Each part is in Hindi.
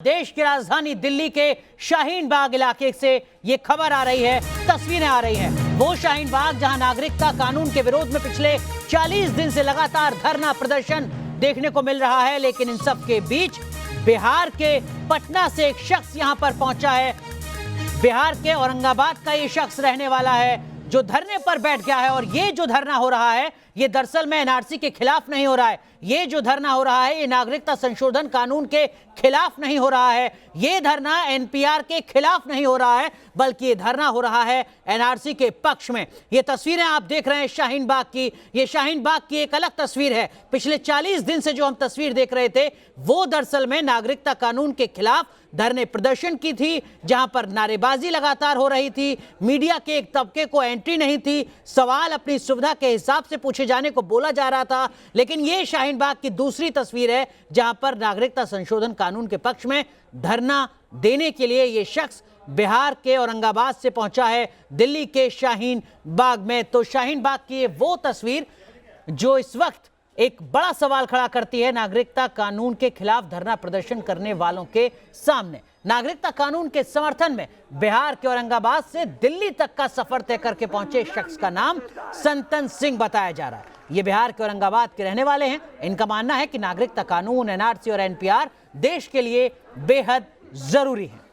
देश की राजधानी दिल्ली के शाहीन बाग इलाके से ये खबर आ रही है, तस्वीरें आ रही हैं। वो शाहीन बाग जहां नागरिकता कानून के विरोध में पिछले 40 दिन से लगातार धरना प्रदर्शन देखने को मिल रहा है, लेकिन इन सब के बीच बिहार के पटना से एक शख्स यहां पर पहुंचा है। बिहार के औरंगाबाद का ये शख्स रहने वाला है जो धरने पर बैठ गया है। और ये जो धरना हो रहा है ये दरअसल में एनआरसी के खिलाफ नहीं हो रहा है। ये जो धरना हो रहा है ये नागरिकता संशोधन कानून के खिलाफ नहीं हो रहा है। ये धरना एनपीआर के खिलाफ नहीं हो रहा है, बल्कि ये धरना हो रहा है एनआरसी के पक्ष में। ये तस्वीरें आप देख रहे हैं शाहीन बाग की, ये शाहीन बाग की एक अलग तस्वीर है। पिछले 40 दिन से जो हम तस्वीर देख रहे थे वो दरअसल में नागरिकता कानून के खिलाफ धरने प्रदर्शन की थी, जहां पर नारेबाजी लगातार हो रही थी। मीडिया के एक तबके को एंट्री नहीं थी, सवाल अपनी सुविधा के हिसाब से पूछे जाने को बोला जा रहा था। लेकिन ये शाहीन बाग की दूसरी तस्वीर है जहां पर नागरिकता संशोधन कानून के पक्ष में धरना देने के लिए ये शख्स बिहार के औरंगाबाद से पहुंचा है दिल्ली के शाहीन बाग में। तो शाहीन बाग की वो तस्वीर जो इस वक्त एक बड़ा सवाल खड़ा करती है नागरिकता कानून के खिलाफ धरना प्रदर्शन करने वालों के सामने। नागरिकता कानून के समर्थन में बिहार के औरंगाबाद से दिल्ली तक का सफर तय करके पहुंचे शख्स का नाम संतन सिंह बताया जा रहा है। ये बिहार के औरंगाबाद के रहने वाले हैं। इनका मानना है कि नागरिकता कानून, एनआरसी और एनपीआर देश के लिए बेहद जरूरी है।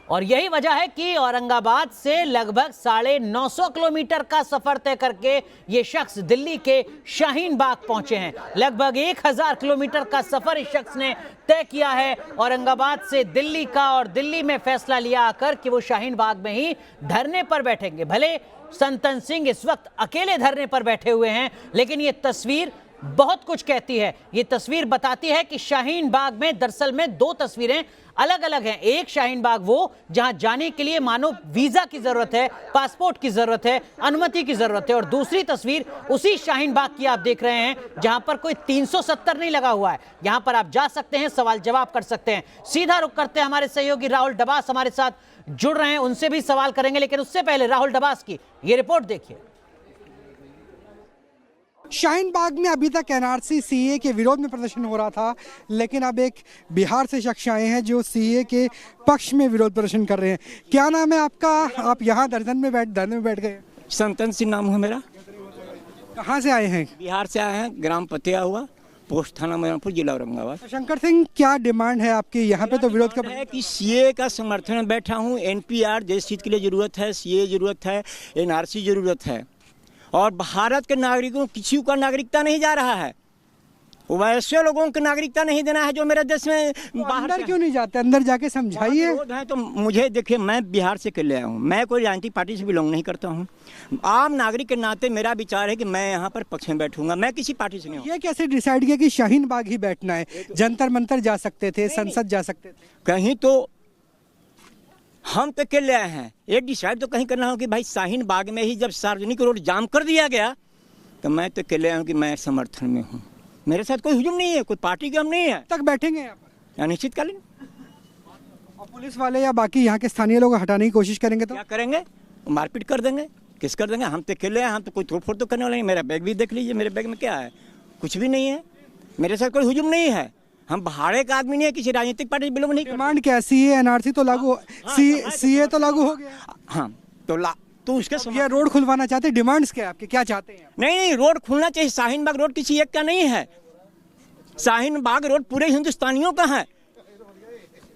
और यही वजह है कि औरंगाबाद से लगभग 950 किलोमीटर का सफर तय करके ये शख्स दिल्ली के शाहीन बाग पहुंचे हैं। लगभग 1000 किलोमीटर का सफर इस शख्स ने तय किया है औरंगाबाद से दिल्ली का, और दिल्ली में फैसला लिया आकर कि वो शाहीन बाग में ही धरने पर बैठेंगे। भले संतन सिंह इस वक्त अकेले धरने पर बैठे हुए हैं, लेकिन ये तस्वीर बहुत कुछ कहती है। ये तस्वीर बताती है कि शाहीन बाग में दरअसल में दो तस्वीरें अलग अलग हैं। एक शाहीन बाग वो जहां जाने के लिए मानो वीजा की जरूरत है, पासपोर्ट की जरूरत है, अनुमति की जरूरत है, और दूसरी तस्वीर उसी शाहीन बाग की आप देख रहे हैं जहां पर कोई 370 नहीं लगा हुआ है। यहां पर आप जा सकते हैं, सवाल जवाब कर सकते हैं। सीधा रुख करते हैं, हमारे सहयोगी राहुल डबास हमारे साथ जुड़ रहे हैं, उनसे भी सवाल करेंगे। लेकिन उससे पहले राहुल डबास की ये रिपोर्ट देखिए। शाहीन बाग में अभी तक एनआरसी सीए के विरोध में प्रदर्शन हो रहा था, लेकिन अब एक बिहार से शख्स आए हैं जो सीए के पक्ष में विरोध प्रदर्शन कर रहे हैं। क्या नाम है आपका? आप यहाँ धरने में बैठ गए? संतन सिंह नाम है मेरा। कहाँ से आए हैं? बिहार से आए हैं, ग्राम पतिया हुआ, पोस्ट थाना मैनपुर, जिला औरंगाबाद। शंकर सिंह, क्या डिमांड है आपकी? यहाँ पे तो विरोध का है कि सीए का समर्थन में बैठा हूँ। एनपीआर देश हित के लिए जरूरत है, सीए जरूरत है, एनआरसी जरूरत है। और भारत के नागरिकों किसी का नागरिकता नहीं जा रहा है। वैसे लोगों को नागरिकता नहीं देना है जो मेरे देश में बाहर। अंदर क्यों नहीं जाते? अंदर जाके समझाइए। है तो मुझे देखिए, मैं बिहार से ले आया हूँ, मैं कोई राजनीतिक पार्टी से बिलोंग नहीं करता हूँ। आम नागरिक के नाते मेरा विचार है कि मैं यहाँ पर पक्ष में बैठूंगा, मैं किसी पार्टी से नहीं हूँ। ये कैसे डिसाइड किया कि शाहीन बाग ही बैठना है? जंतर मंतर जा सकते थे, संसद जा सकते थे, कहीं तो हम तो के ले आए हैं। ये डिसाइड तो कहीं करना हो कि भाई शाहीन बाग में ही जब सार्वजनिक रोड जाम कर दिया गया तो मैं तो के ले आया हूँ कि मैं समर्थन में हूँ। मेरे साथ कोई हुजूम नहीं है, कोई पार्टी का हम नहीं है। तक बैठेंगे यहाँ पर अनिश्चितकालीन। और पुलिस वाले या बाकी यहाँ के स्थानीय लोग हटाने की कोशिश करेंगे तो क्या करेंगे? मारपीट कर देंगे। किस कर देंगे? हम तो के ले आए, हम तो कोई तोड़फोड़ तो करने वाले नहीं। मेरा बैग भी देख लीजिए, मेरे बैग में क्या है? कुछ भी नहीं है। मेरे साथ कोई हुजूम नहीं है। हम भाड़े का आदमी नहीं है, किसी राजनीतिक पार्टी बिलोंग नहीं। डिमांड क्या? सीए एनआरसी तो लागू, सीए तो लागू हो गया। हाँ तो उसके ये रोड खुलवाना चाहते हैं। डिमांड्स क्या आपके, क्या चाहते हैं? नहीं, रोड खुलना चाहिए। शाहीन बाग रोड किसी एक का नहीं है। शाहीन बाग रोड पूरे हिंदुस्तानियों का है।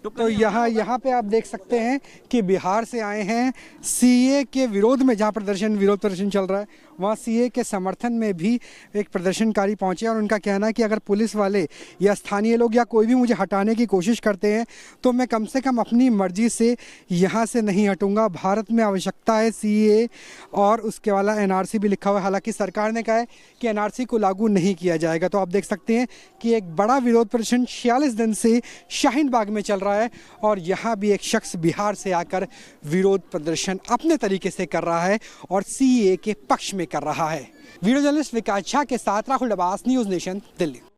तो यहाँ पे आप देख सकते हैं कि बिहार से आए हैं सीए के विरोध में, जहाँ विरोध प्रदर्शन चल रहा है वहाँ सीए के समर्थन में भी एक प्रदर्शनकारी पहुंचे। और उनका कहना है कि अगर पुलिस वाले या स्थानीय लोग या कोई भी मुझे हटाने की कोशिश करते हैं तो मैं कम से कम अपनी मर्जी से यहाँ से नहीं हटूंगा। भारत में आवश्यकता है सीए, और उसके वाला एनआरसी भी लिखा हुआ है। हालांकि सरकार ने कहा है कि एनआरसी को लागू नहीं किया जाएगा। तो आप देख सकते हैं कि एक बड़ा विरोध प्रदर्शन 46 दिन से शाहीन बाग में चल रहा है, और यहाँ भी एक शख्स बिहार से आकर विरोध प्रदर्शन अपने तरीके से कर रहा है और सीए के पक्ष में कर रहा है। वीडियो जर्नलिस्ट विकास झा के साथ राहुल डबास, न्यूज़ नेशन, दिल्ली।